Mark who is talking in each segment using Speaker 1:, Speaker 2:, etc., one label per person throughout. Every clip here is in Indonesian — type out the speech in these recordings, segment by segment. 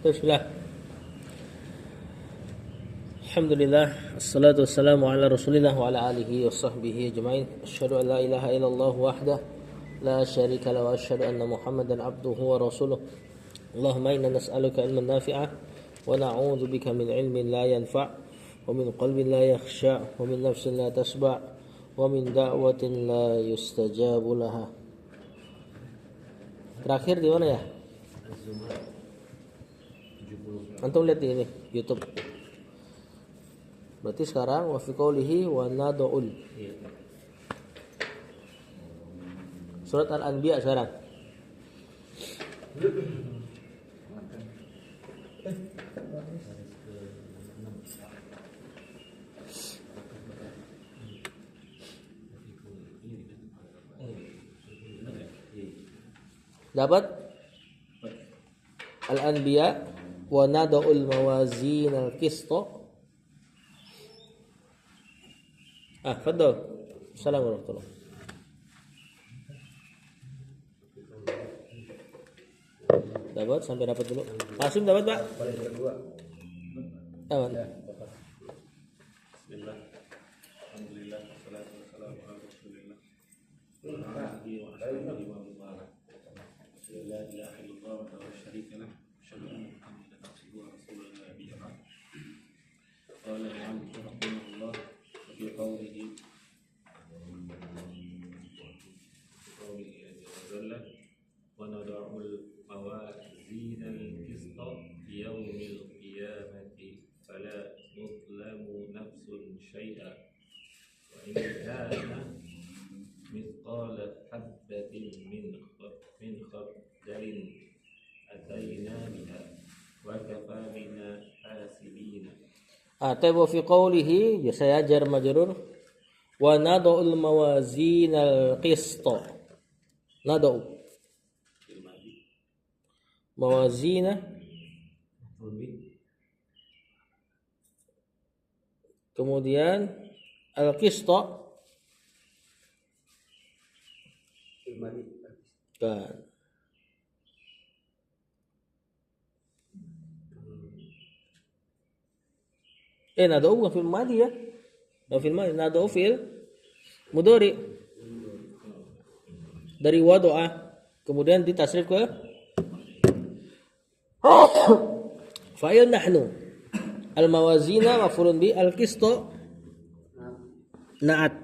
Speaker 1: Bismillah. Alhamdulillah, assalatu wassalamu ala Rasulillah wa ala alihi wa sahbihi ajma'in. Asyhadu an la ilaha illallah wahdah la syarika lahu wa asyhadu anna Muhammadan abduhu wa rasuluh. Allahumma inna nas'aluka ilman nafi'a wa na'udzu bika min ilmin la yanfa' wa min qalbin la yakhsha' wa min nafsin la tasba' wa min da'watin la yustajabu laha. Terakhir di mana ya? Antum lihat di ini YouTube. Berarti sekarang wa fi qoulihi wa nad'ul. Surat Al-Anbiya sekarang. Dapat Al-Anbiya wa nad'ul mawazin al-qista. Fadol. Assalamualaikum warahmatullahi. Dapat sampai dapat dulu. Langsung dapat, Pak? Dapat.
Speaker 2: Bismillah. Alhamdulillah wassalatu wassalamu ala Rasulillah. La ilaha illallah wa la syarika lah. Asyhadu anna Muhammadan abduhu wa rasuluhu la nabiyya ba'd. Qala al-'abdu rahimahullah fi qawlihi wa nad'ul mawazin al-qista fi yawmil qiyamati fala tudlamu nafsun syai'a wa in kana mithqala habatin min khardalin atayna biha wa kafa bina hasibina.
Speaker 1: Tabu fi qawlihi saya jar majrur wa nad'ul mawazin al-qista. Nad'u mawazina kemudian al-qista kan nad'u fil madi ya, fil madi nad'u fil mudhari dari wadu'a kemudian ditasrif ke fa'il nahnu. Al-mawazina maf'ulun bi, al-qista na'at.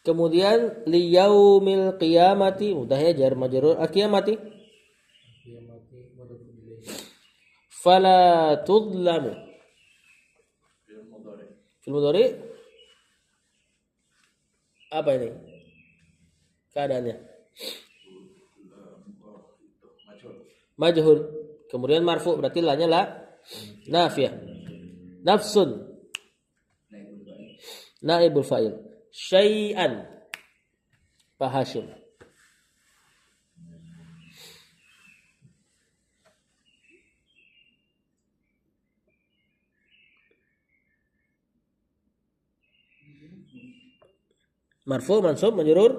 Speaker 1: Kemudian li yaumil qiyamati mudah ya jar majrur al-qiyamati. Fala tudlamu. Fil mudhari apa ini? Keadaannya majhul. Kemudian marfu berarti lanya la nafiyah. Nafsun naibul fa'il. Syai'an Pak Hashim. Marfu mansub majrur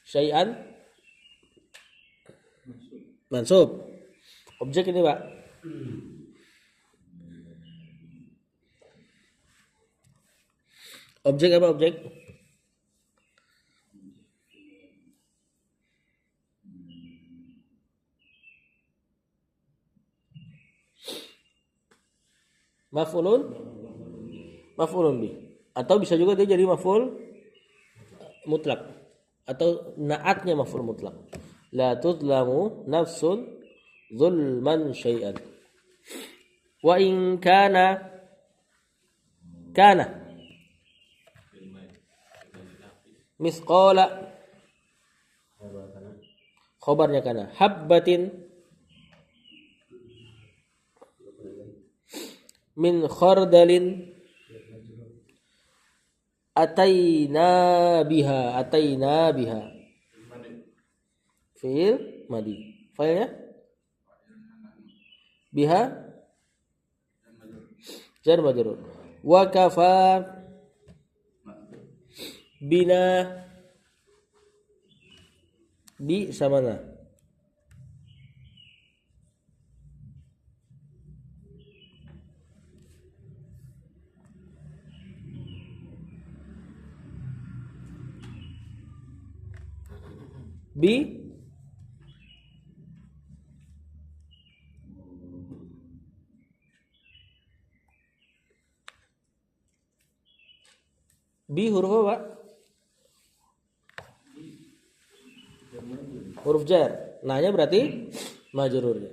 Speaker 1: syai'an mansub. Objek ini, Pak. Objek apa objek? Maf'ulun bi. Atau bisa juga dia jadi maf'ul mutlak atau naatnya maf'ul mutlak. La tudlamu nafsun zulman syai'an. Wa in kana misqala khobarnya kana habbatin min khardalin atayna biha fi'il madi. Failnya biha jar majrur. Wa kafa bina bi sama na Bi huruf apa, Pak? Huruf jar. Nanya berarti majrurnya.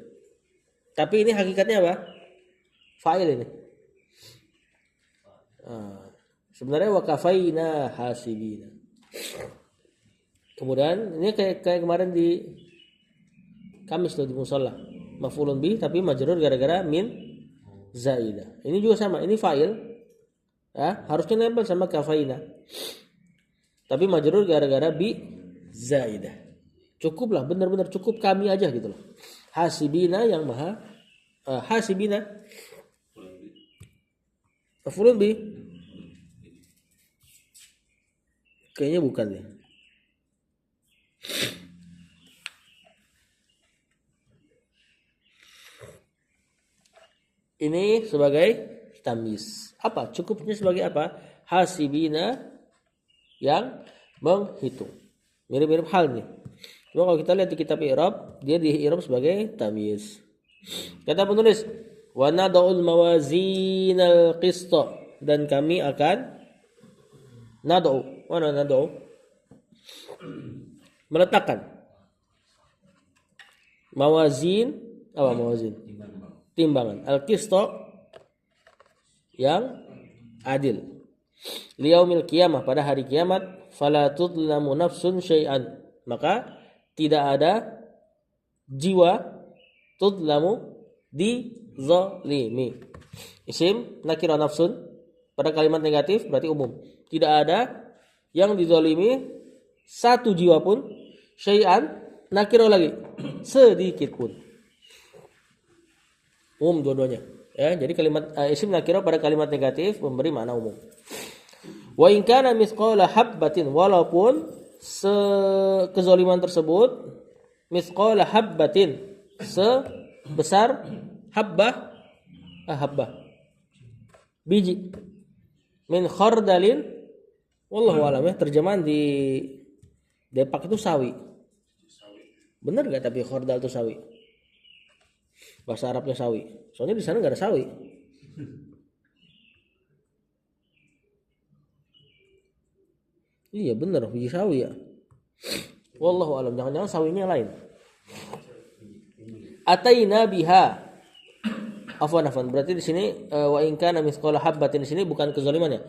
Speaker 1: Tapi ini hakikatnya apa? Fa'il ini. Sebenarnya wakafaina hasibina. Kemudian ini kayak kemarin di Kamis tuh di musola. Maf'ulun bi tapi majrur gara-gara min zaidah. Ini juga sama, ini fa'il. Ya, harusnya nempel sama kafaina. Tapi majrur gara-gara bi zaidah. Cukuplah, benar-benar cukup kami aja gitu loh. Hasibina yang maha hasibina. Maf'ulun bi. Kayaknya bukan ya. Ini sebagai tamyiz. Apa? Cukupnya sebagai apa? Hasibina yang menghitung. Mirip-mirip hal nih. Cuma kalau kita lihat di kitab i'rab, dia di i'rab sebagai tamyiz. Kata penulis, wa nad'ul mawazinal qista, dan kami akan nad'u. Mana nad'u? Meletakkan. Mawazin, apa mawazin? Timbangan. Al-qista yang adil. Liyaumil qiyamah, pada hari kiamat, fala tudlamu nafsun syai'an, maka tidak ada jiwa tudlamu dizalimi. Isim nakirah nafsun pada kalimat negatif berarti umum. Tidak ada yang dizalimi satu jiwa pun, syai'an nakirah lagi sedikit pun. Umum dua-duanya. Ya, jadi kalimat isim nakirah pada kalimat negatif memberi makna umum. Wa in kana mithqala habbatin, walaupun kezaliman tersebut mithqala habbatin, sebesar habbah biji, min khardalin, wallahu alam ya, terjemahan di Depak itu sawi. Benar enggak tapi khardal itu sawi? Bahasa Arabnya sawi. Soalnya di sana enggak ada sawi. Iya benar, biji sawi ya. Wallahu alam, jangan-jangan sawinya lain. Ataina biha. Afwan. Berarti di sini wa in kana mithqala habbatin, di sini bukan kezaliman ya.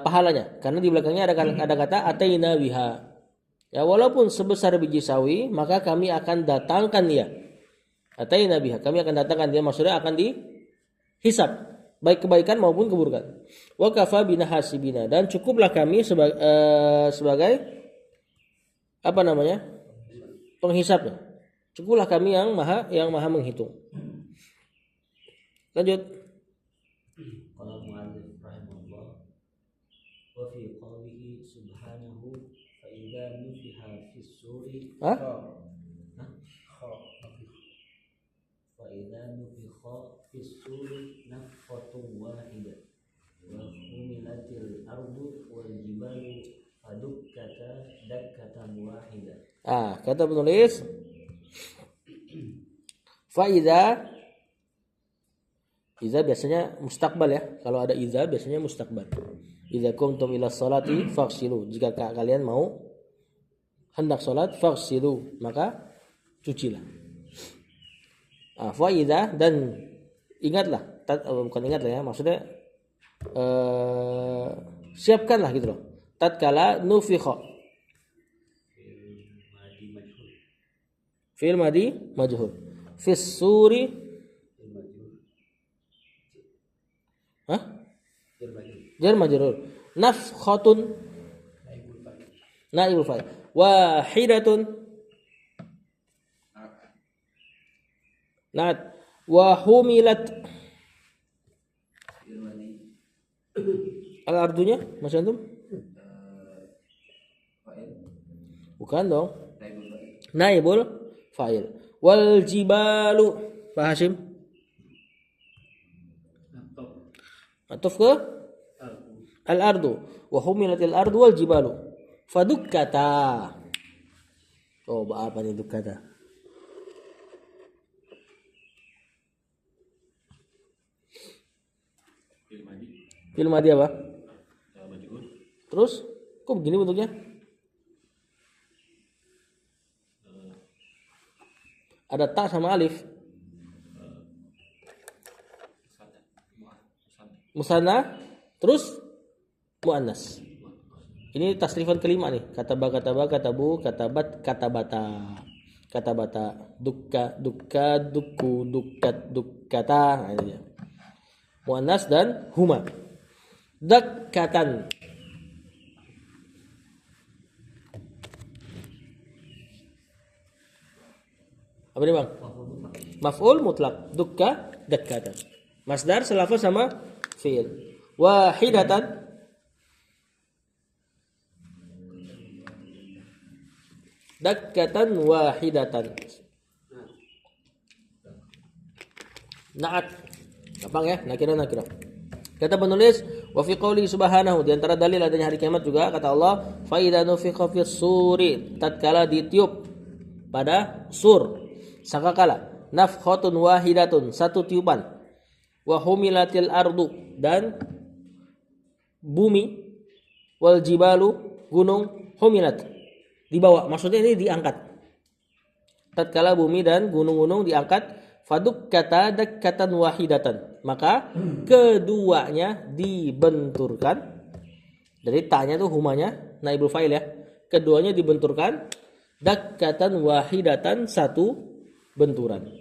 Speaker 1: Pahalanya, karena di belakangnya ada kata ataina biha. Ya, walaupun sebesar biji sawi, maka kami akan datangkan dia. Ataina biha, kami akan datangkan dia, maksudnya akan dihisab, baik kebaikan maupun keburukan. Wa kafa bina hasibina, dan cukuplah kami sebagai apa namanya? Penghisabnya. Cukuplah kami yang maha menghitung. Lanjut.
Speaker 3: Qala mu'allif rahimahullah wa fi qawlihi subhanahu fa idza nufiha fis suri fa idza nufiha fis suri nafhatun wahidah wa humilatil ardu wal jibalu fadukkata dakkatan wahidah.
Speaker 1: Kata penulis Faiza, iza biasanya mustakbal ya. Kalau ada iza biasanya mustakbal. Iza kumtum ila salati faghsilu. Jika kalian mau hendak salat faghsilu, maka cucilah. Faiza, dan ingatlah, bukan ingatlah ya, maksudnya siapkanlah gitu loh. Tatkala nufikha. Fi'il madi majhul. Fis suri jar majrur. Nafkhatun naibul fa'il. Wahidatun nat. Wa humilat al-ardunya masih antum? Bukan dong. Naibul fa'il. Wal jibalu, Pak Hashim. Atuf ke al-ardu. Wa humilatil ardu wal jibalu fadukkata. Oh, apa nih dukkata? Fi'il madhi apa? Terus kok begini bentuknya? Ada ta sama alif. Musanna, terus muannas. Ini tasrifan kelima nih. Kataba, katabu, katabat, katabata. Katabata, dukka, dukku, dukkat, dukkata. Nah, ini dia. Muannas dan huma. Dakkatan. Apa nih bang? Maf'ul mutlak. Dukka, dakkatan. Masdar selafaz sama fi'il. Wahidatan. Dakkatan wahidatan. Na'at. Gampang ya? Nakira. Kata penulis, wa fi qouli subhanahu, di antara dalil adanya hari kiamat juga kata Allah, fa idza nufikha fis suri, tatkala ditiup pada sur, sangkakala, nafkhatun wahidatun, satu tiupan, wa humilatil ardu, dan bumi, wal jibalu, gunung, humilat, dibawa, maksudnya ini diangkat. Tatkala bumi dan gunung-gunung diangkat, fadukkata dakkatan wahidatan, maka keduanya dibenturkan. Jadi ta'nya tuh humanya naibul fa'il ya. Keduanya dibenturkan dakkatan wahidatan, satu benturan.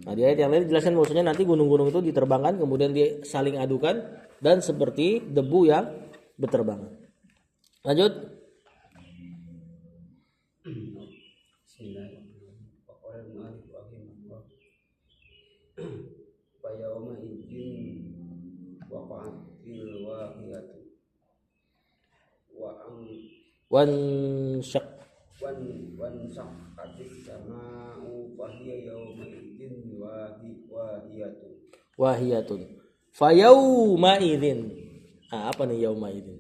Speaker 1: Nah, di ayat yang lain dijelaskan maksudnya nanti gunung-gunung itu diterbangkan kemudian disaling adukan dan seperti debu yang berterbangan. Lanjut.
Speaker 4: Yauma idzin waqa'atil waqiyatu
Speaker 1: Wan
Speaker 4: syaqqatis sama'u fahiya yauma idzin
Speaker 1: wahiyatun. Fayauma idzin. Apa nih yauma idzin?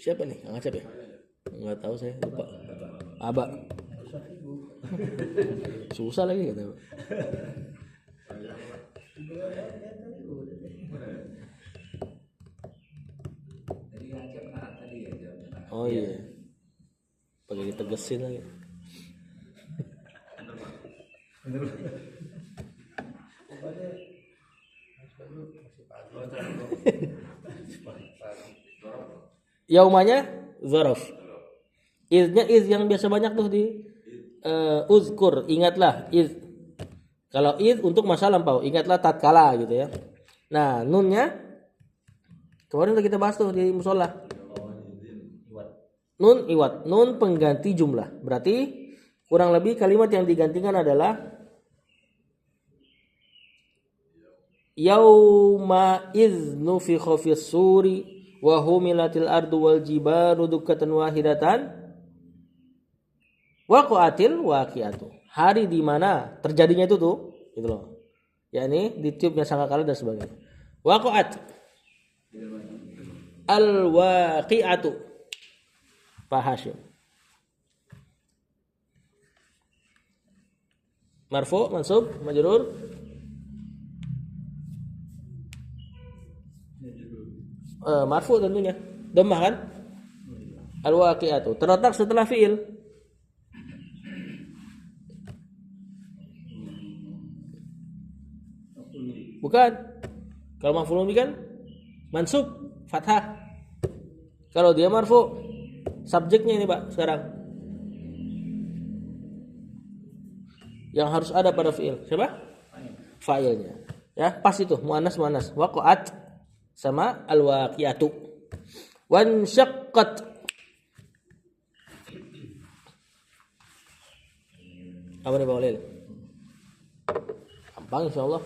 Speaker 1: Siapa nih? Ang Acep ya? Enggak tahu saya, lupa. Aba. Susah lagi kata. Oh iya. Pakai ditegesin lagi. Yaumanya zaraf. Iznya iz yang biasa banyak tuh di uzkur, ingatlah iz. Kalau iz untuk masa lampau, ingatlah tatkala gitu ya. Nah, nunnya kemarin udah kita bahas tuh di musola. Nun iwat, nun pengganti jumlah. Berarti kurang lebih kalimat yang digantikan adalah yauma iz nufikha fis suri wa humilatil ardu wal jibalu dukkatan wahidatan waqa'atil waqi'atu. Hari di mana terjadinya itu tuh, gitu loh. Yakni ditiupnya sangkakala dan sebagainya. Waqa'at al waqi'atu. Pak Hashim. Marfu, mansub, majrur. Marfu tentunya. Dhammah kan? Al waqi'atu. Terletak setelah fiil. Bukan. Kalau maf'ulun bih kan mansub fathah. Kalau dia marfu, subjeknya ini Pak sekarang. Yang harus ada pada fi'il. Siapa? Fa'ilnya. Ya, pas itu muannas. Waqa'at sama al-waqi'atu. Wan syaqqat. Apa nih Pak Walil? Gampang insyaallah.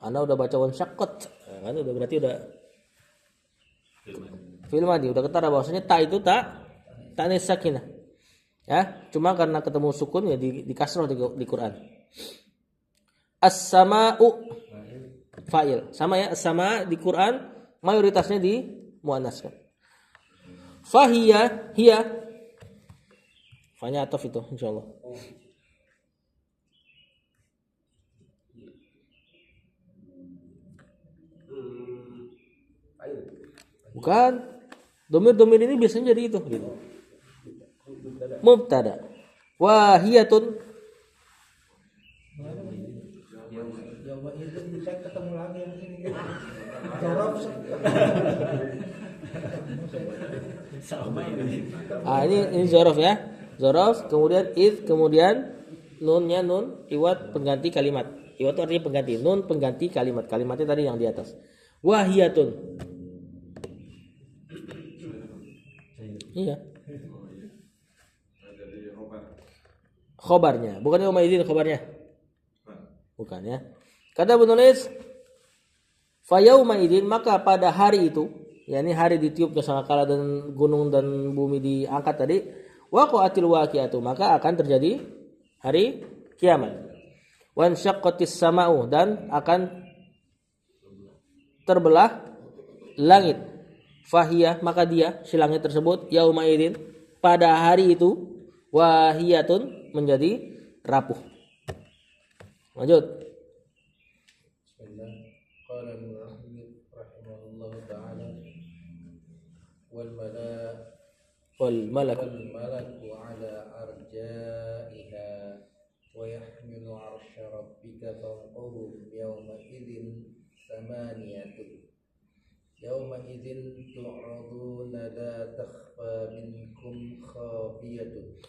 Speaker 1: Anda udah baca wan syaqqat, kan udah berarti udah fi'il madhi, udah ketara bahwasanya ta itu ta'nis sakinah. Ya, cuma karena ketemu sukun ya di kasroh di Quran. As-sama'u fa'il. Sama ya, as-sama' di Quran mayoritasnya di muannaskan. Fahiya, hiya. Fanya ataf itu insyaallah. Bukan. Domir ini biasanya jadi itu gitu. Mubtada. Wahiyatun.
Speaker 5: Saya ketemu lagi yang sini. Jorok.
Speaker 1: Ini zorof ya. Zorof, kemudian id, kemudian nunnya nun, iwat pengganti kalimat. Iwat itu artinya pengganti. Nun pengganti kalimat. Kalimatnya tadi yang di atas. Wahiyatun. Iya. Khobarnya, bukan yauma idzin khobarnya. Bukan ya. Kata penulis fa yauma idzin, maka pada hari itu, yakni hari ditiupnya sangkakala dan gunung dan bumi diangkat tadi, waqa'atil waqi'atu, maka akan terjadi hari kiamat. Wan syaqqatis sama'u, dan akan terbelah langit. Fahiyah, maka dia si langit tersebut yauma idzin pada hari itu wahiyatun menjadi rapuh. Lanjut.
Speaker 5: Bismillah. Qala al-mu'allif rahimahullahu ta'ala wal
Speaker 1: Malak
Speaker 5: malaku ala arja'iha wa yahmilu 'arsya rabbika fawqahum yawma idzin samaniyatun. Yawma idzin tu'raduna la takhfa minkum khafiyatun.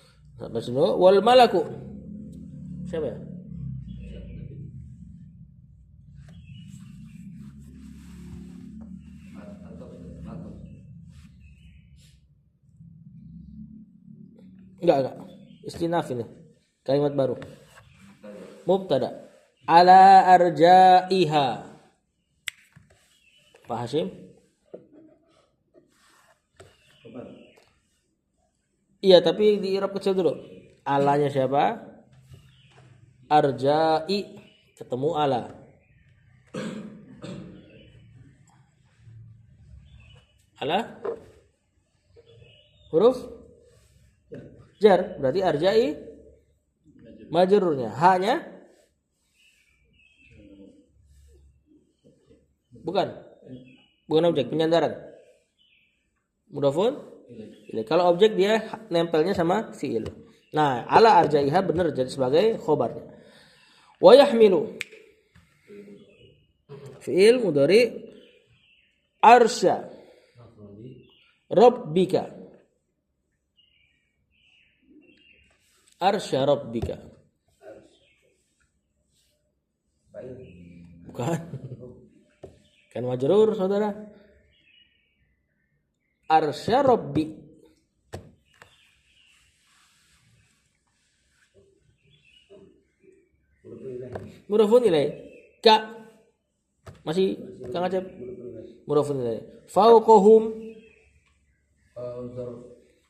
Speaker 1: Wal malaku. Siapa ya? Enggak. Istinaf ini. Kalimat baru. Mubtada. Ala arja'iha. Pak Hashim? Iya, tapi di i'rab kecil dulu. Alanya siapa? Arja'i ketemu ala. Ala? Huruf jar, berarti arja'i majrurnya. Hanya bukan objek, penyandaran. Mudhafun ilaih. Kalau objek dia nempelnya sama fiil. Nah, ala arja'iha benar jadi sebagai khobarnya. Wa yahmilu fiil mudhari arsya rabbika. Arsya rabbika. Bukan. Kan majrur, saudara. Arsya rabbi. Mudhafun ilaih. Ka. Masih Kang Acep? Mudhafun ilaih. Fauqahum.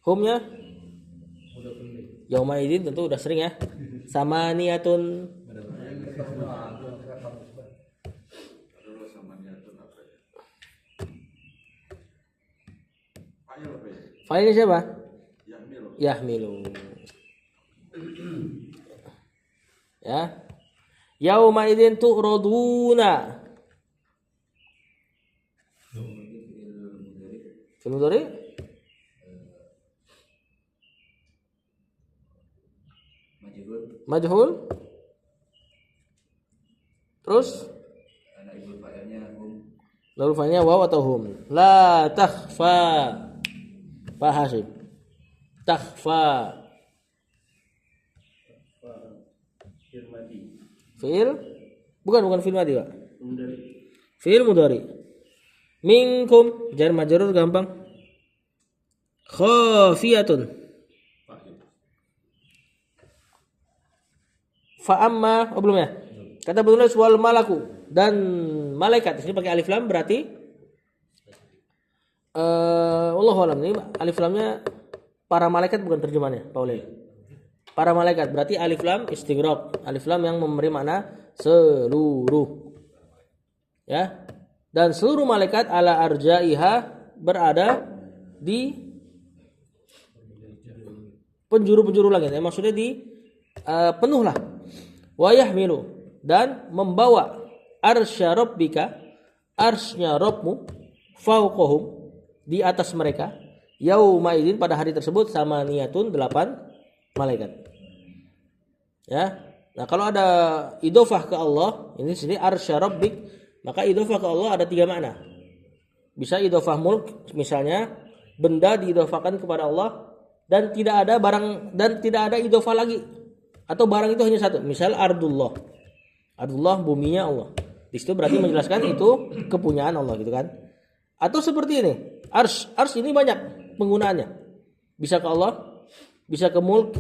Speaker 1: Humnya yauma idzin tentu udah sering ya. Samaniyatun. Fa'ilnya siapa? Yahmilu. Ya. Yauma idzin tu'raduna. Fi'il mudhari? Majhul. Terus? Lalu fa'ilnya waw atau hum? La takhfa. Pak Hashim. Takhfa. Fi'il? Bukan fi'il madi, Pak. Fi'il mudhari. Minkum jar majrur gampang. Khafiyatun. Fa amma, belum ya? Kata penulis wal malaku, dan malaikat. Di sini pakai alif lam berarti wallahu alam, ini alif lamnya para malaikat bukan terjemahannya, Pak Ulil. Para malaikat berarti alif lam istighraq, alif lam yang memberi makna seluruh. Ya. Dan seluruh malaikat ala arja'iha berada di penjuru-penjuru langit. Ya, maksudnya penuhlah. Wa yahmilu, dan membawa arsya rabbika, arsnya Rabbmu, fauqahum, di atas mereka, yauma idzin, pada hari tersebut, samaniyatun, 8 malaikat. Ya. Nah, kalau ada idhofah ke Allah, ini sini arsya rabbik, maka idhofah ke Allah ada 3 makna. Bisa idhofah mulk, misalnya benda diidhofahkan kepada Allah dan tidak ada barang, dan tidak ada idhofah lagi, atau barang itu hanya satu. Misal ardullah, buminya Allah. Di situ berarti menjelaskan itu kepunyaan Allah gitu kan. Atau seperti ini, ars ini banyak penggunaannya. Bisa ke Allah, bisa ke mulk.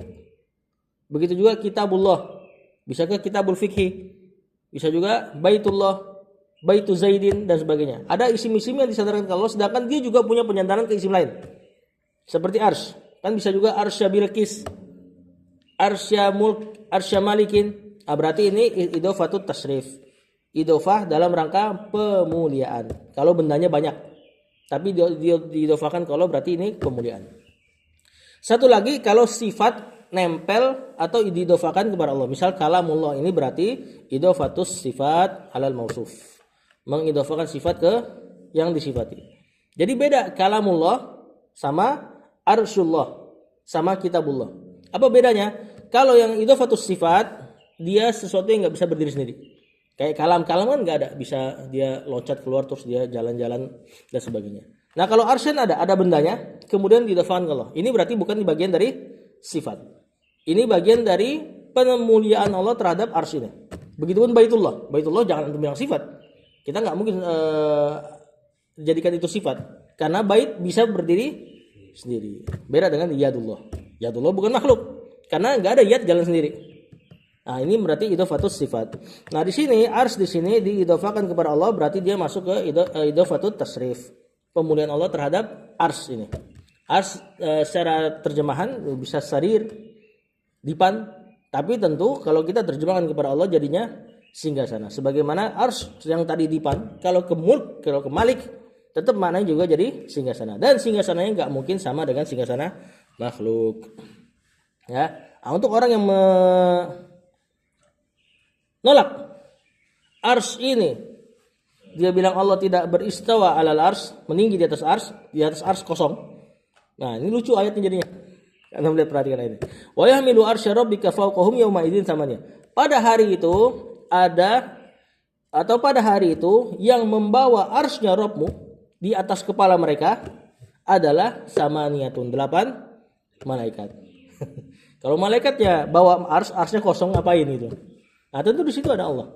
Speaker 1: Begitu juga kitabullah, bisa ke kitabul fikhi, bisa juga baitullah, baitu zaidin, dan sebagainya. Ada isim-isim yang disandarkan ke Allah, sedangkan dia juga punya penyandaran ke isim lain. Seperti ars, kan bisa juga arsya bilqis, arsya mulk, arsya malikin. Berarti ini idhofatut tasrif, idhofah dalam rangka pemuliaan. Kalau bendanya banyak, tapi dia diidhofahkan kalau berarti ini pemuliaan. Satu lagi, kalau sifat nempel atau diidhofahkan kepada Allah. Misal kalamullah, ini berarti idhofatus sifat alal mausuf, mengidhofahkan sifat ke yang disifati. Jadi beda kalamullah sama arsyullah sama kitabullah. Apa bedanya? Kalau yang idhofatus sifat, dia sesuatu yang nggak bisa berdiri sendiri. Kayak kalam kan nggak ada, bisa dia loncat keluar terus dia jalan-jalan dan sebagainya. Nah, kalau arsyan ada bendanya, kemudian diidhofahkan ke Allah. Ini berarti bukan di bagian dari sifat. Ini bagian dari pemuliaan Allah terhadap arsy ini. Begitupun baitullah jangan antum bilang sifat. Kita nggak mungkin jadikan itu sifat, karena bait bisa berdiri sendiri. Beda dengan yadullah bukan makhluk, karena nggak ada yad jalan sendiri. Nah, ini berarti idhofatus sifat. Nah, di sini ars di sini diidhofahkan kepada Allah, berarti dia masuk ke idhofatut tasrif, pemuliaan Allah terhadap ars ini. Ars secara terjemahan bisa sarir, dipan, tapi tentu kalau kita terjemahkan kepada Allah jadinya singgasana. Sebagaimana ars yang tadi dipan, kalau ke mulk, kalau ke malik, tetap maknanya juga jadi singgasana. Dan singgasananya nggak mungkin sama dengan singgasana makhluk. Ya, untuk orang yang nolak ars ini, dia bilang Allah tidak beristawa alal ars, meninggi di atas ars kosong. Nah, ini lucu ayatnya jadinya. Anda melihat, perhatikan ini. Wa yahmilu arsya rabbika fawqahum yauma idzin samanya. Pada hari itu yang membawa arsnya Rabbmu di atas kepala mereka adalah samaniyatun, 8 malaikat. Kalau malaikatnya bawa arsnya kosong, ngapain itu? Nah, tentu di situ ada Allah.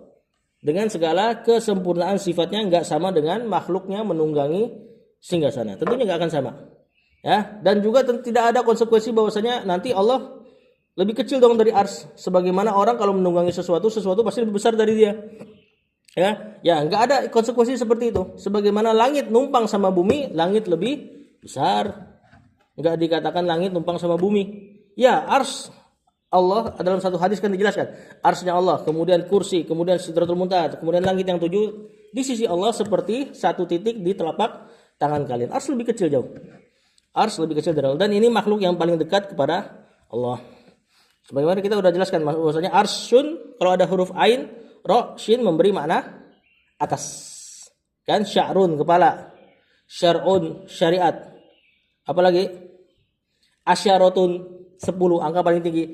Speaker 1: Dengan segala kesempurnaan sifatnya, nggak sama dengan makhluknya menunggangi singgasana. Tentunya nggak akan sama. Ya, dan juga tidak ada konsekuensi bahwasanya nanti Allah lebih kecil dong dari ars. Sebagaimana orang kalau menunggangi sesuatu pasti lebih besar dari dia. Ya, nggak ada konsekuensi seperti itu. Sebagaimana langit numpang sama bumi, langit lebih besar. Nggak dikatakan langit numpang sama bumi. Ya, ars Allah dalam satu hadis kan dijelaskan, arsnya Allah, kemudian kursi, kemudian sidratul muntaha, kemudian langit yang 7 di sisi Allah seperti satu titik di telapak tangan kalian. Ars lebih kecil jauh. Ars lebih kecil dari Allah, dan ini makhluk yang paling dekat kepada Allah. Sebagaimana kita sudah jelaskan bahwasanya arsyun, kalau ada huruf ain, ro, shin memberi makna atas. Kan sya'run kepala, syar'un syariat. Apalagi asyaratun 10 angka paling tinggi.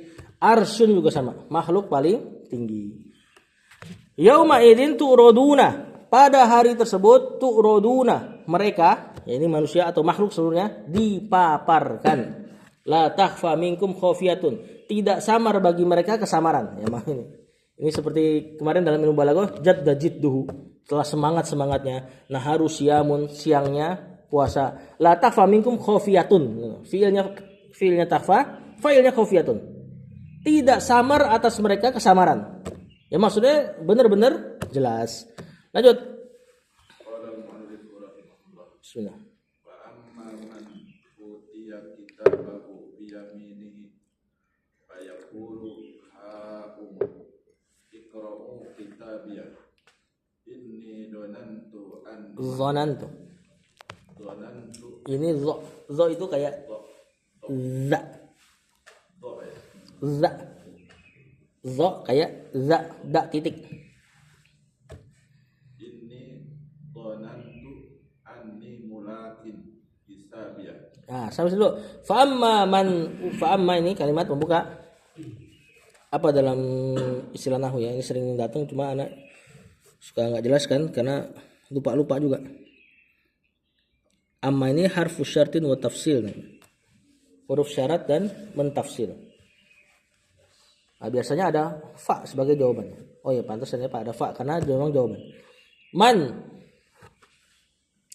Speaker 1: Arsyun juga sama, makhluk paling tinggi. Yauma idzin tu'raduna, pada hari tersebut tu'raduna, mereka, ya ini manusia atau makhluk seluruhnya, dipaparkan. La takhfa minkum khafiyatun, tidak samar bagi mereka kesamaran. Ya, ini seperti kemarin dalam ilmu balaghah, jadda jidduhu, telah semangatnya. Nah, harus siamun, siangnya puasa. La takhfa minkum khafiyatun, fiilnya takhfa, fa'ilnya khafiyatun. Tidak samar atas mereka kesamaran. Ya, maksudnya benar-benar jelas. Lanjut. Bismillah.
Speaker 6: Wa amma man utiya kitabahu bi yaminihi fa yaqulu ha iqra'u kitabiyah inni dhanantu
Speaker 1: Zonantu. Ini zo itu kayak za. za. Zo kayak za, da titik.
Speaker 6: Inni dhanantu anni mulakin hisabiyah.
Speaker 1: Nah, sampai dulu. Fa amma ini kalimat pembuka. Apa dalam istilah nahwu ya? Ini sering datang cuma anak suka nggak jelaskan karena lupa juga. Amma ini harfu syartin wa tafsil. Huruf syarat dan mentafsil. Nah, biasanya ada fa sebagai jawaban. Oh ya, pantasnya Pak ada fa karena memang jawaban. Man.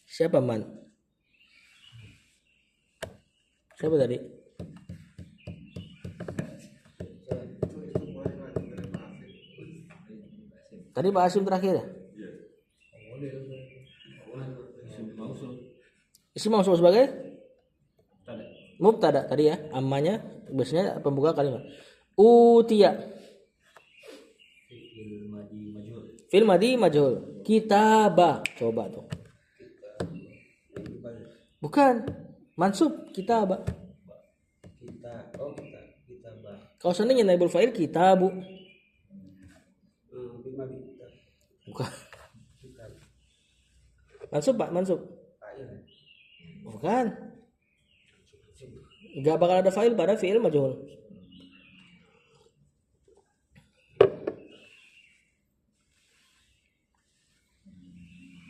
Speaker 1: Siapa man? Siapa tadi? Tadi Pak Asim terakhir ya? Isim mausul sebagai mubtada tadi ya. Ammanya biasanya pembuka kalimat. Utiya. Fil madi majhul. Kitaba. Coba tuh. Bukan. Mansub kitaba.
Speaker 4: Kitaba.
Speaker 1: Kalau seandainya naibul fa'il kitabu. Bukan. Mansub Pak, mansub. Bukan. Gak bakal ada fa'il pada fi'il majhul.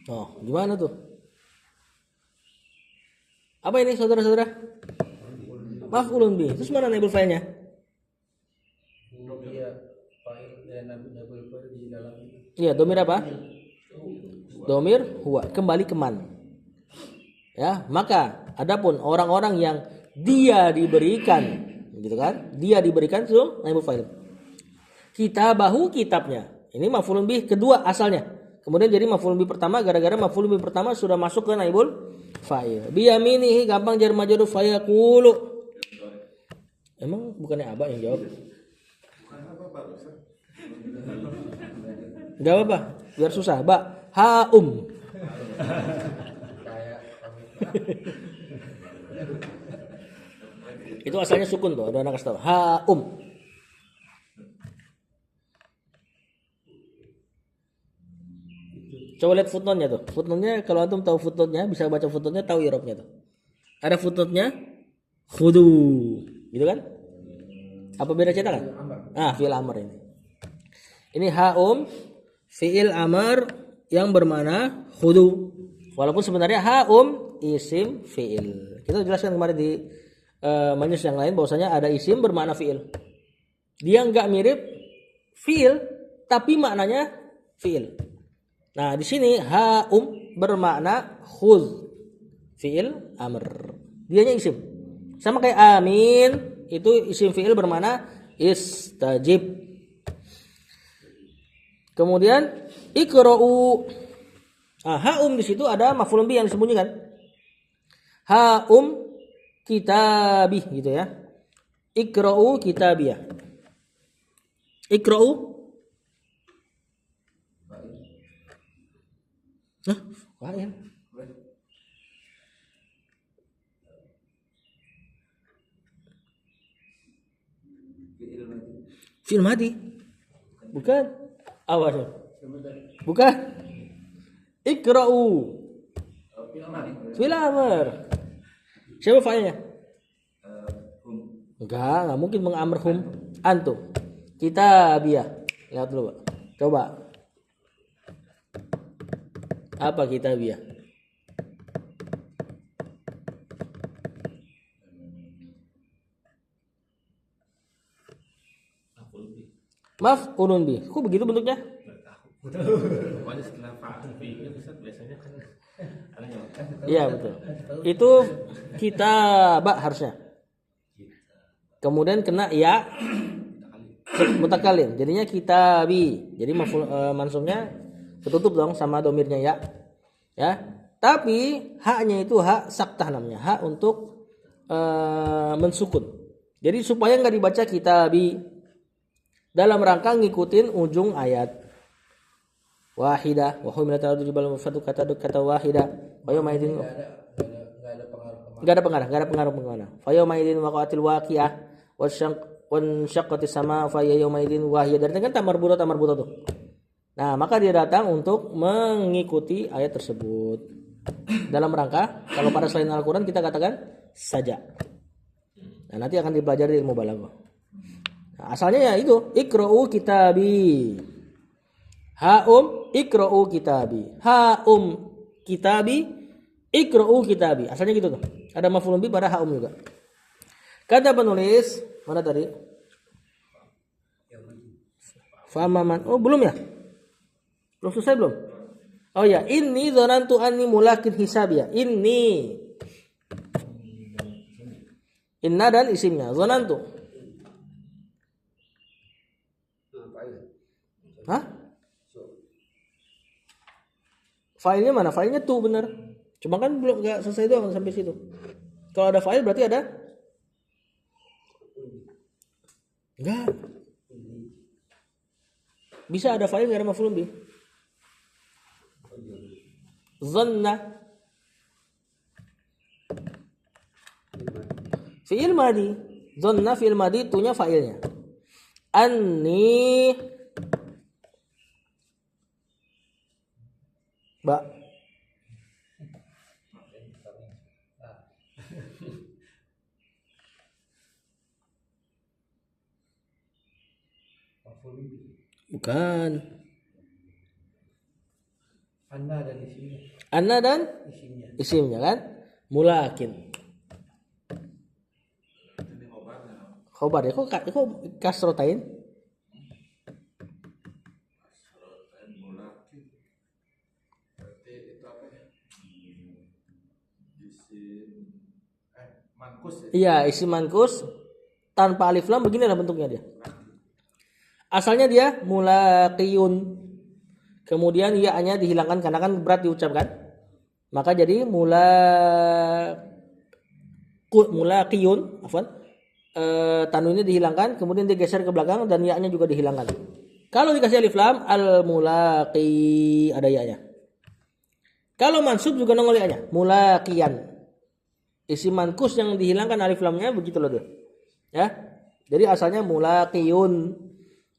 Speaker 1: Oh, gimana tuh? Apa ini saudara-saudara? Maf'ulun bih. Terus mana naibul fa'ilnya?
Speaker 5: Iya, fa'il dan naibul fa'il di dalam itu.
Speaker 1: Iya, domir apa? Domir huwa, kembali ke man. Ya, maka adapun orang-orang yang dia diberikan, gitu kan? Dia diberikan itu naibul fa'il. Kitabahu kitabnya. Ini maf'ulun bih kedua asalnya. Kemudian jadi maf'ulun bih pertama gara-gara maf'ulun bih pertama sudah masuk ke naibul fa'il. Biyaminihi gampang jar majrur fayaqulu. Emang bukannya Abah yang jawab? Enggak apa-apa, biar susah. Ba, haum. Itu asalnya sukun tuh, ada anak kasih tahu. Haum. Coba lihat footnote-nya tuh. Footnote-nya kalau antum tahu footnote-nya, bisa baca footnote-nya, tahu i'rabnya tuh. Ada footnote-nya khudu, gitu kan? Apa beda cetakan? Ah, fi'il amr ini. Ini haum fi'il amr yang bermakna khudu. Walaupun sebenarnya haum isim fi'il. Kita jelaskan kemarin di majelis yang lain bahwasanya ada isim bermakna fi'il. Dia enggak mirip fi'il tapi maknanya fi'il. Nah, di sini haum bermakna khudz fi'il amr. Dianya isim. Sama kayak amin itu isim fi'il bermakna istajib. Kemudian iqra'u. Haum di situ ada maf'ulun bih yang disembunyikan. Haum kitabih gitu ya. Iqra'u kitabiyah. Iqra'u. Fa'il. Fi'il madi. Bukan. Awas. Bukan. Iqra'u. Fi'il amr. Siapa fa'ilnya? Enggak mungkin mengamrhum antum. Kitabiyah. Lihat dulu, Pak. Coba. Apa kitabiyah? Maf'ulun bih. Kok begitu bentuknya?
Speaker 2: Pokoknya setelah fa'il bih biasanya kan ada yang
Speaker 1: Iya betul. Itu kitabah harusnya. Kemudian kena ya mutakalim. Jadinya kitabi. Jadi mansubnya ketutup dong sama domirnya ya. Ya. Tapi haknya itu hak saktah namanya. Hak untuk mensukun. Jadi supaya nggak dibaca kitabi dalam rangka ngikutin ujung ayat. Wahidah wa humilat al-ardu jibal mufatu kata wahidah. Fa yawma idzin
Speaker 5: Enggak ada pengaruh.
Speaker 1: Fa yawma idzin waqa'atil waqi'ah wasyaq wan syaqqatis sama fa hiya yawma idzin wahiyah. Dari kan tamar buta tuh. Nah, maka dia datang untuk mengikuti ayat tersebut. Dalam rangka kalau pada selain Al-Qur'an kita katakan saja. Nah, nanti akan dipelajari ilmu balaghah. Nah, asalnya ya itu iqra'u kitabi. Iqra'u kitabi. Kitabi iqra'u kitabi. Asalnya gitu tuh. Ada maf'ulun bi pada haum juga. Kata penulis, mana tadi? Famaman. Oh, belum ya? Belum selesai belum? Oh ya, inni dzanantu anni mulakin hisabia. Inna dan isimnya. Dzanantu. Hah? Failnya mana? Failnya tuh bener. Cuma kan belum nggak selesai doang sampai situ. Kalau ada fail berarti ada? Enggak. Bisa ada fail nggak ada maf'ulun bih? Zanna. Fi'il madi. Zanna fi'il madi tunya fa'ilnya. Anni Ba. Bukan.
Speaker 5: Anna dan isimnya.
Speaker 1: Anna dan
Speaker 5: Isimnya.
Speaker 1: isimnya kan? Mulakin. Khobar ya, kok kasrotain?
Speaker 6: Mulakin. Berarti itu apa ya? Isim mankus ya?
Speaker 1: Iya, isim mankus tanpa alif lam beginilah bentuknya dia. Asalnya dia mulaqiyun. Kemudian ya-nya dihilangkan karena kan berat diucapkan. Maka jadi mulaqiyun, afwan. Tanwinnya dihilangkan, kemudian digeser ke belakang dan ya-nya juga dihilangkan. Kalau dikasih alif lam, al-mulaqi ada ya-nya. Kalau mansub juga nongol ya-nya, mulaqiyan. Isim mankus yang dihilangkan alif lamnya begitu loh dia. Ya. Jadi asalnya mulaqiyun.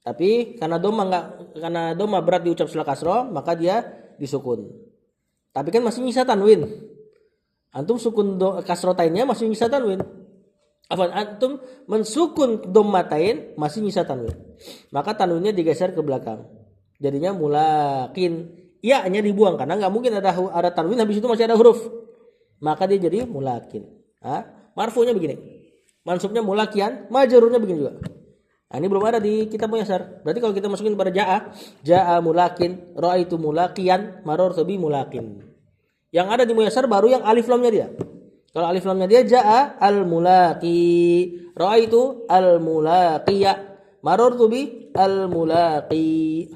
Speaker 1: Tapi karena doma berat diucap setelah kasroh, maka dia disukun. Tapi kan masih nyisa tanwin. Antum sukun kasrotainnya masih nyisa tanwin. Antum mensukun dommatain masih nyisa tanwin. Maka tanwinnya digeser ke belakang. Jadinya mulakin. Ya-nya dibuang karena nggak mungkin ada tanwin habis itu masih ada huruf. Maka dia jadi mulakin. Marfu'nya begini. Mansubnya mulakian, majrurnya begini juga. Nah, ini belum ada di kitab Muyassar. Berarti kalau kita masukin pada ja'a mulakin, ra'aitu mulakian, marartu bi mulakin. Yang ada di Muyassar baru yang alif lamnya dia. Kalau alif lamnya dia ja'a al mulaqi, ra'aitu al mulaqiya, marartu bi al mulaqi.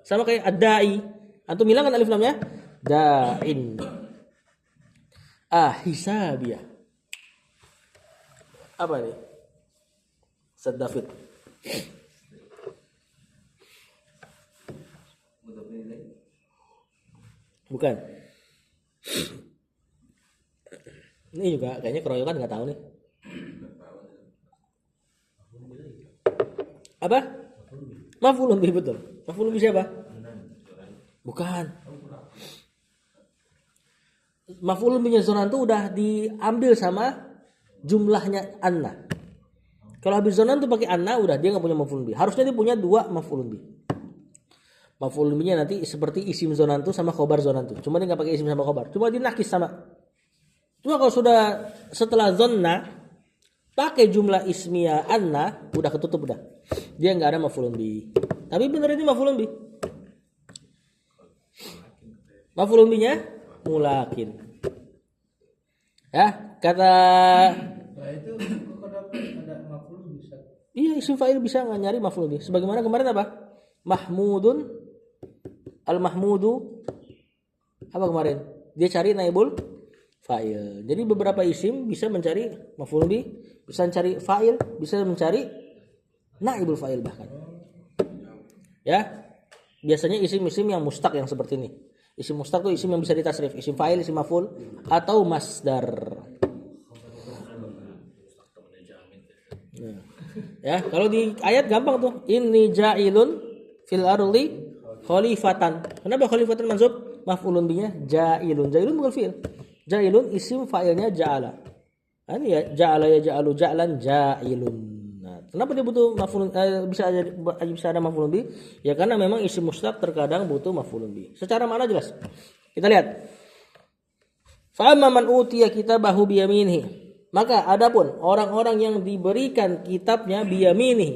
Speaker 1: Sama kayak ad-da'i. Antum bilang kan alif lamnya da'in. Hisabiyah. Apa ini? Ustaz David. Bukan. Ini juga kayaknya keroyokan nggak tahu nih. Apa? Maf'ulun bih betul. Maf'ulun bih siapa? Bukan. Maf'ulun bihnya zonan itu udah diambil sama jumlahnya anna. Kalau habis zonan tuh pakai anna udah dia nggak punya maf'ulun bih. Harusnya dia punya 2 maf'ulun bih. Maf'ulun bihnya nanti seperti isim zonan tuh sama khobar zonan tuh. Cuma dia nggak pakai isim sama khobar. Cuma dia nakis sama. Cuma kalau sudah setelah zonna pakai jumlah ismiyah anna udah ketutup udah. Dia nggak ada maf'ulun bih. Tapi benar ini maf'ulun bih. Maf'ulun bihnya mulakin. Ya, kata
Speaker 5: Nah itu kok ada maf'ul bisa.
Speaker 1: iya, isim fa'il bisa nggak nyari maf'ul bih. Sebagaimana kemarin apa? Mahmudun, al-mahmudu. Apa kemarin? Dia cari naibul fa'il. Jadi beberapa isim bisa mencari maf'ul bih, bisa mencari fa'il, bisa mencari naibul fa'il bahkan. Ya. Biasanya isim-isim yang mustaq yang seperti ini. Isim mustaq itu isim yang bisa ditasrif, isim fa'il, isim maf'ul atau masdar. Nah. Ya, kalau di ayat gampang tuh. Inni ja'ilun fil ardi khalifatan. Kenapa khalifatan mansub? Maf'ulun bihi ja'ilun. Ja'ilun bukan fi'il. Ja'ilun isim fa'ilnya ja'ala. Kan ya ja'ala ya ja'alu ja'lan ja'ilun. Nah, kenapa dia butuh maf'ulun bisa ada maf'ulun bihi? Ya karena memang isim mustaq terkadang butuh maf'ulun bihi. Secara makna jelas. Kita lihat. Fa amma man utiya kitabahu biyaminihi. Maka adapun orang-orang yang diberikan kitabnya biyaminihi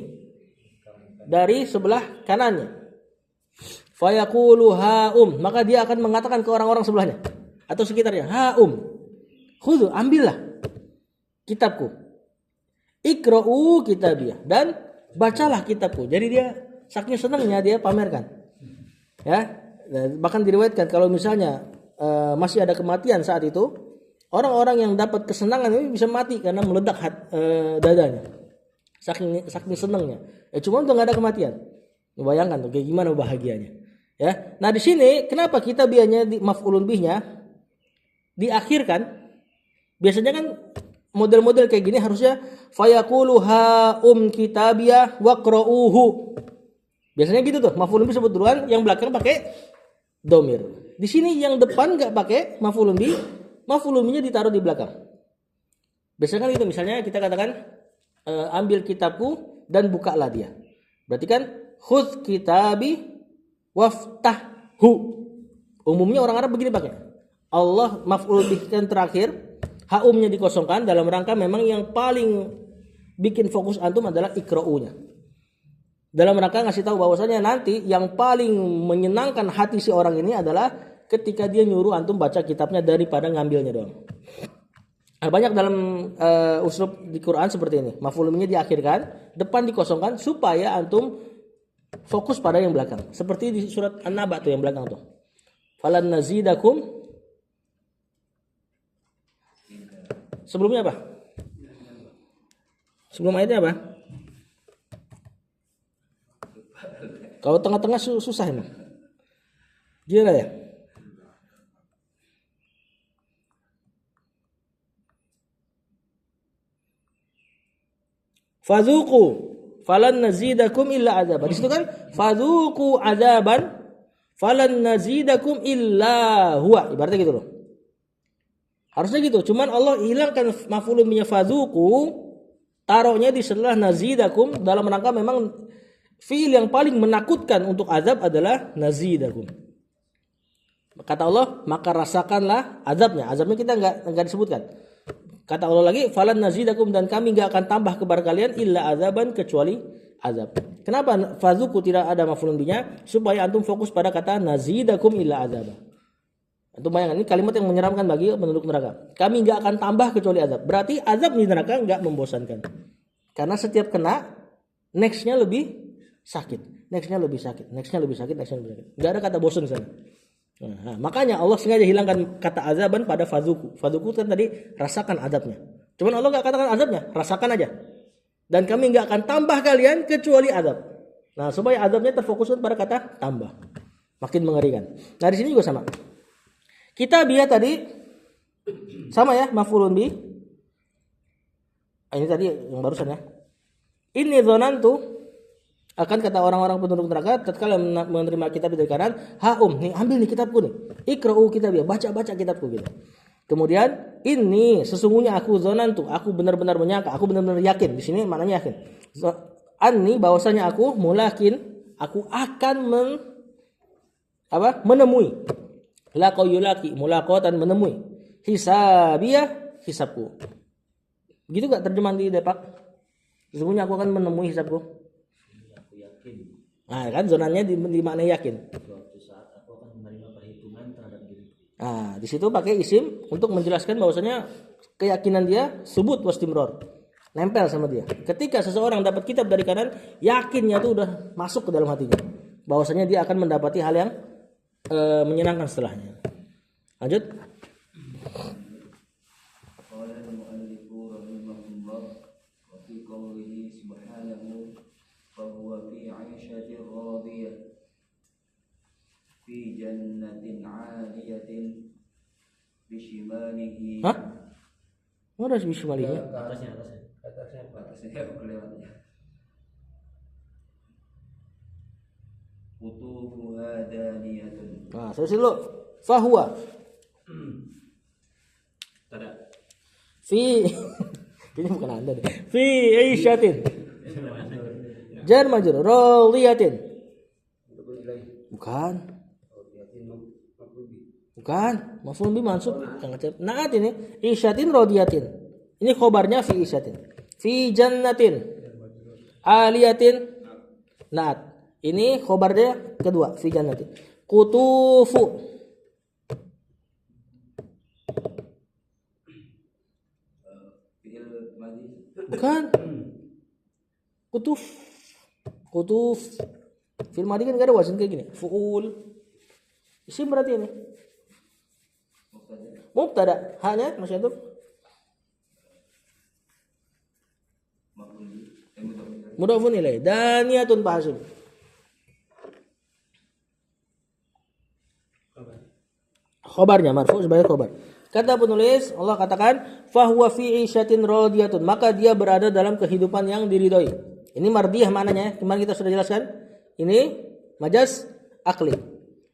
Speaker 1: dari sebelah kanannya. Fayaqulu haum, maka dia akan mengatakan ke orang-orang sebelahnya atau sekitarnya, haum. Khudhu, ambillah kitabku. Iqra'u kitabiyah, dan bacalah kitabku. Jadi dia saking senangnya dia pamerkan. Ya, bahkan diriwayatkan kalau misalnya masih ada kematian saat itu, orang-orang yang dapat kesenangan ini bisa mati karena meledak dadanya. Saking senangnya. Cuma udah nggak ada kematian. Bayangkan tuh kayak gimana bahagianya. Ya. Nah di sini kenapa kita biasanya di maf'ulun bihnya diakhirkan? Biasanya kan model-model kayak gini harusnya fayaqulu haum kitabiyah waqra'uhu. Biasanya gitu tuh, maf'ulun bih sebut duluan, yang belakang pakai domir. Di sini yang depan nggak pakai maf'ulun bih, maf'ulun bihnya ditaruh di belakang. Biasanya kan itu, misalnya kita katakan ambil kitabku dan bukalah dia. Berarti kan khudz kitabi waftahu. Umumnya orang Arab begini pakai. Allah maf'ul bih kan terakhir, haumnya dikosongkan dalam rangka memang yang paling bikin fokus antum adalah ikra'unya. Dalam rangka ngasih tahu bahwasanya nanti yang paling menyenangkan hati si orang ini adalah ketika dia nyuruh antum baca kitabnya daripada ngambilnya doang. Banyak dalam uslub di Quran seperti ini. Maf'ul bihnya diakhirkan, depan dikosongkan supaya antum fokus pada yang belakang. Seperti di surat An-Naba tuh yang belakang tuh. Falan nazidakum. Sebelumnya apa? Sebelum ayatnya apa? Kalau tengah-tengah susah emang. Gila ya? Fadzuqu falan nazidakum illa azaban. Di situ kan fadzuqu azaban falan nazidakum illa huwa. Ibaratnya gitu loh. Harusnya gitu. Cuman Allah hilangkan maf'ulun bihnya fadzuqu, taruhnya di setelah nazidakum dalam rangka memang fiil yang paling menakutkan untuk azab adalah nazidakum. Kata Allah, maka rasakanlah azabnya. Azabnya kita enggak disebutkan. Kata Allah lagi, falan nazidakum, dan kami enggak akan tambah kepada kalian illa azaban, kecuali azab. Kenapa fazuku tidak ada maf'ulun bihnya? Supaya antum fokus pada kata nazidakum illa azab. Antum bayangkan, ini kalimat yang menyeramkan bagi penduduk neraka. Kami enggak akan tambah kecuali azab. Berarti azab di neraka enggak membosankan. Karena setiap kena, nextnya lebih sakit, nextnya lebih sakit, nextnya lebih sakit, nextnya lebih sakit. Enggak ada kata bosan di sana. Nah, makanya Allah sengaja hilangkan kata azaban pada fadzuku. Fadzuku kan tadi rasakan azabnya. Cuman Allah enggak katakan azabnya, rasakan aja. Dan kami enggak akan tambah kalian kecuali azab. Nah, supaya azabnya terfokuskan pada kata tambah. Makin mengerikan. Nah, di sini juga sama. Kitabiyah tadi sama ya, maf'ulun bih. Ini tadi yang barusan ya. Ini dzanantu, akan kata orang-orang penduduk neraka tatkala menerima kitab dari kanan, haum, nih ambil nih kitabku nih. Iqra'u kitabiyah, baca kitabku gitu. Kemudian ini sesungguhnya aku dzanantu, aku benar-benar menyangka, aku benar-benar yakin. Di sini maknanya yakin. Anni bahwasanya aku mulakin, aku akan menemui. Laqayulaki, mulaqatan menemui. Hisabiyah, hisabku. Begitu enggak terjemahan di Depak? Sesungguhnya aku akan menemui hisabku.
Speaker 3: Aku yakin.
Speaker 1: Nah, kan zonanya di makna yakin.
Speaker 3: Suatu saat aku akan menerima perhitungan terhadap diriku.
Speaker 1: Nah, di situ pakai isim untuk menjelaskan bahwasanya keyakinan dia subut wastimror. Nempel sama dia. Ketika seseorang dapat kitab dari kanan, yakinnya tuh udah masuk ke dalam hatinya. Bahwasanya dia akan mendapati hal yang menyenangkan setelahnya. Lanjut.
Speaker 4: Qala al-mu'allifu rahimahullah wa fi qawlihi subhanahu fa huwa fi 'aishatin radiyah fi jannatin 'aliyatin bishimalihi.
Speaker 1: Hah? Mana bishimalihi?
Speaker 3: Atasnya.
Speaker 5: Atasnya apa?
Speaker 4: Saya kelewatnya. qutufuha daniyatun.
Speaker 1: Nah, saya dulu. Fahuwa
Speaker 2: Tada.
Speaker 1: fi ini bukan Anda nih. Fi isyatin. Jar majrur radiyatin. Bukan. Bukan. Maf'ul bi mansub. Naat ini isyatin radiyatin. Ini khobarnya fi isyatin. Fi jannatin aliyatin. Naat. Ini khobarnya kedua fi jannatin. Qutufu.
Speaker 4: Fi'il madhi.
Speaker 1: Bukan. Kutuf. Kutuf. Film madi kan gak ada wazan kayak gini. Fu'ul. Isim berarti ini. Mubtada. Hanya masih itu.
Speaker 4: Maf'ul bi.
Speaker 1: Mudhafun ilaih. Daniyatun Pak Hasim. Khobarnya marfu sebagai khobar. Kata penulis, Allah katakan, fahuwa fi isyatin radiyatun, maka dia berada dalam kehidupan yang diridhoi. Ini mardiyah maknanya, kemarin kita sudah jelaskan. Ini majaz akli.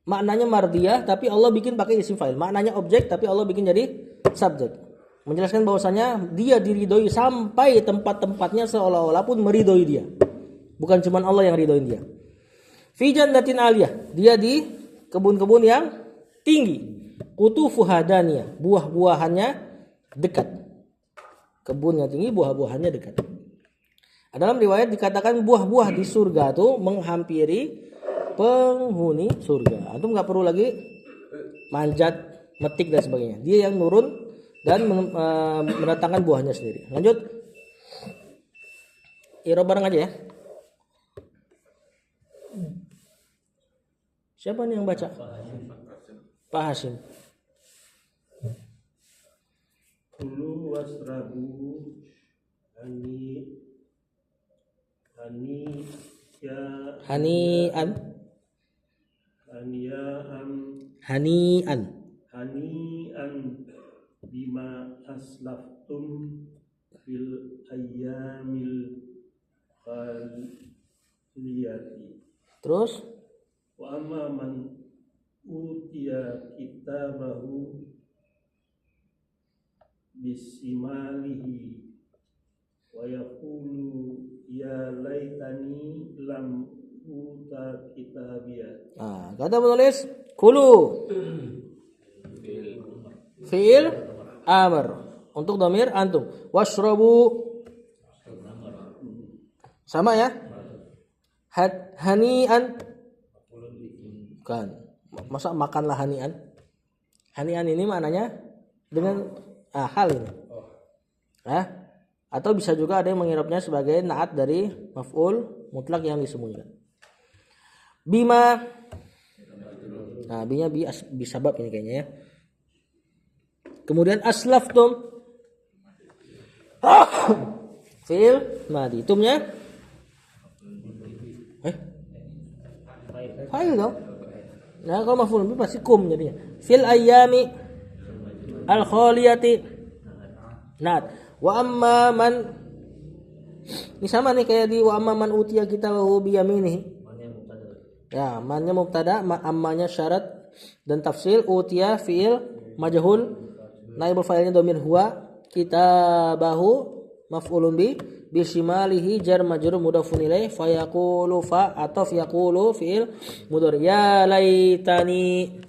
Speaker 1: Maknanya mardiyah, tapi Allah bikin pakai isim fa'il. Maknanya objek, tapi Allah bikin jadi subjek. Menjelaskan bahwasanya dia diridhoi sampai tempat-tempatnya seolah-olah pun meridhoi dia. Bukan cuma Allah yang ridhoin dia. Fi jannatin aliyah, dia di kebun-kebun yang tinggi. Qutufuha daniyah, buah-buahannya dekat. Kebunnya tinggi, buah-buahannya dekat. Dalam riwayat dikatakan buah-buah di surga itu menghampiri penghuni surga. Antum nggak perlu lagi manjat, metik dan sebagainya. Dia yang nurun dan mendatangkan buahnya sendiri. Lanjut. I'rab bareng aja ya. Siapa nih yang baca? Pak Hasim.
Speaker 2: Kulu wasrabu
Speaker 1: Hani'an.
Speaker 2: hani'an bima aslaftum fil ayyamil khaliyati.
Speaker 1: Terus
Speaker 2: Wa amma man utiya kitabahu bisimalihi wa yaqulu ya laitani lam uta kitabiyah.
Speaker 1: nah, kata penulis kulu fi'il amr untuk dhamir antum, washrabu sama ya, hani'an kan, masa makanlah hani'an. Hani'an ini maknanya dengan hal ini. Atau bisa juga ada yang mengirabnya sebagai naat dari maf'ul mutlak yang disembunyikan. Bima. Nah, binya bisabab ini kayaknya ya. Kemudian aslaftum. Fi'il madi. Tumnya fa'il dong. Nah, kalau maf'ul bi pasti kum jadinya. Fil ayyami al khaliyati. Naat. Wa amma man, ini sama nih kayak di wa amma man utiya kitabahu bi yaminihi. Ya, mannya mubtada, ammanya syarat dan tafsil, utiya fi'il majhul, naibul fa'ilnya dhamir huwa, kitabahu maf'ulun bi shimalihi jar majrur mudhafun ilaih, fa yaqulu fa atau yaqulu fi'il mudhari. Ya laitani.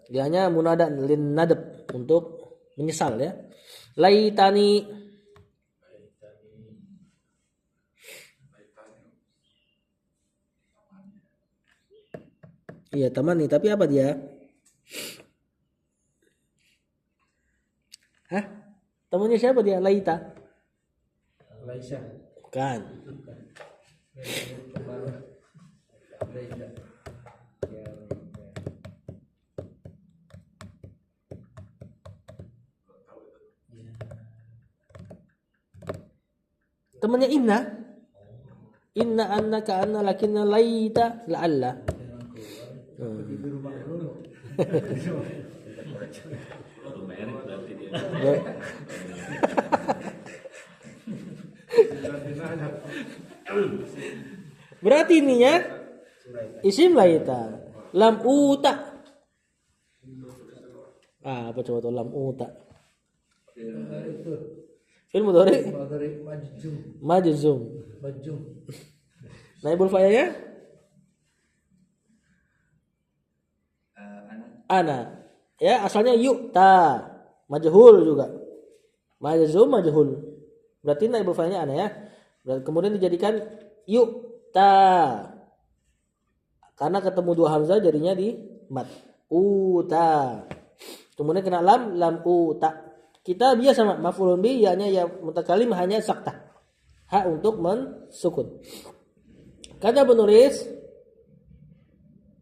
Speaker 1: Dia hanya munada lin nadab untuk menyesal ya. Laitani. Iya teman nih, tapi apa dia? Hah? Temannya siapa dia? Laita?
Speaker 5: Laisa.
Speaker 1: Bukan.
Speaker 5: Laisa.
Speaker 1: Temannya Inna. Inna annaka anna lakinna laita la'alla. Berarti ininya isim laita. Lam uta. Apa coba tuh lam uta?
Speaker 5: Itu
Speaker 1: Fi'il mudhari
Speaker 5: dari majzum.
Speaker 1: majzum.
Speaker 5: Majzum.
Speaker 1: Naibul fa'ilnya ana. Ya, asalnya yu'ta. Majhul juga. Majzum majhul. Berarti naibul fa'ilnya ana ya. Berarti kemudian dijadikan yu'ta. Karena ketemu dua hamzah jadinya di mat. Uta. Kemudian kena lam uta. Kita biasa maf'ulun bi ya-nya ya mutakalim hanya sakta. Ha untuk mensukun. Kata penulis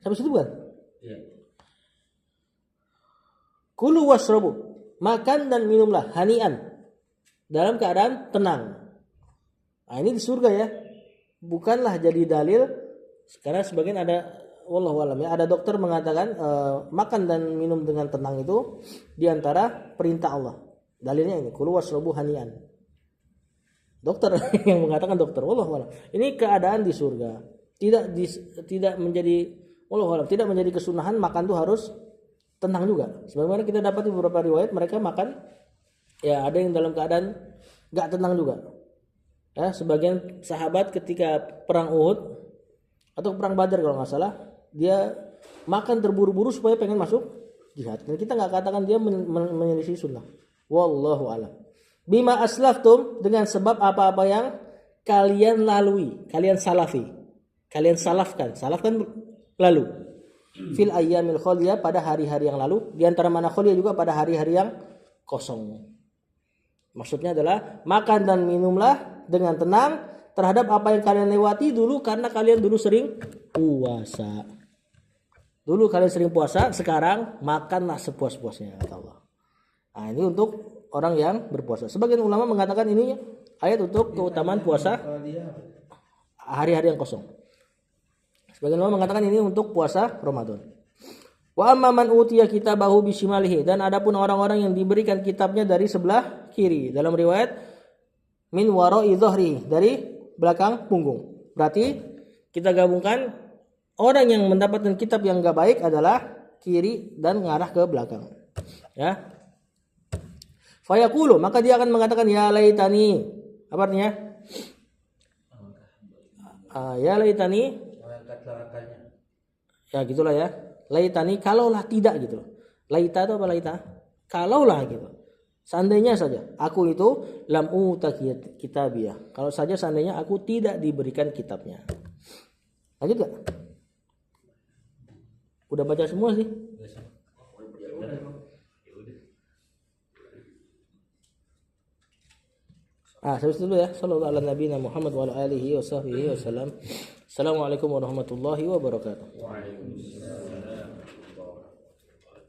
Speaker 1: sampai situ bukan?
Speaker 3: Iya.
Speaker 1: Kulu washrabu, makan dan minumlah hanian dalam keadaan tenang. Nah, ini di surga ya. Bukanlah jadi dalil karena sebagian ada wallahu alam ya, ada dokter mengatakan makan dan minum dengan tenang itu diantara perintah Allah. Dalilnya ini kulu washrabu hanian. Dokter yang mengatakan dokter wallahu alam. Ini keadaan di surga. Tidak menjadi wallahu alam, tidak menjadi kesunahan makan tuh harus tenang juga. Sebagaimana kita dapat di beberapa riwayat mereka makan ya ada yang dalam keadaan gak tenang juga. Ya, sebagian sahabat ketika perang Uhud atau perang Badar kalau nggak salah dia makan terburu-buru supaya pengen masuk jihad. Dan kita nggak katakan dia menyelisih sunnah. Wallahu alam. Bima aslaftum dengan sebab apa-apa yang kalian lalui, kalian salafi, kalian salafkan lalu. Fil ayyamil khaliyah pada hari-hari yang lalu, di antara mana khaliyah juga pada hari-hari yang kosong. Maksudnya adalah makan dan minumlah dengan tenang terhadap apa yang kalian lewati dulu karena kalian dulu sering puasa. Dulu kalian sering puasa, sekarang makanlah sepuas-puasnya kata Allah. Nah, ini untuk orang yang berpuasa. Sebagian ulama mengatakan ini ayat untuk keutamaan puasa hari-hari yang kosong. Sebagian ulama mengatakan ini untuk puasa Ramadan. Wa amma man utiya kitabahu bisimalihi, dan adapun orang-orang yang diberikan kitabnya dari sebelah kiri. Dalam riwayat min wara'i dhahri, dari belakang punggung. Berarti kita gabungkan orang yang mendapatkan kitab yang enggak baik adalah kiri dan mengarah ke belakang. Ya. Fayaqulu, maka dia akan mengatakan ya laitani. Apa artinya? Ya laitani.
Speaker 5: Mengangkat lakannya.
Speaker 1: Ya gitulah ya. Laitani kalaulah tidak gitu. Laita itu apa laita? Kalaulah gitu. Seandainya saja aku itu lam uta kitabiyah. Kalau saja seandainya aku tidak diberikan kitabnya. Lanjut gak? Udah baca semua sih. Sampai situ dulu ya. Sallallahu ala nabiyina Muhammad wa ala alihi wa sahbihi wasallam. Assalamualaikum warahmatullahi wabarakatuh.
Speaker 2: Waalaikumsalam.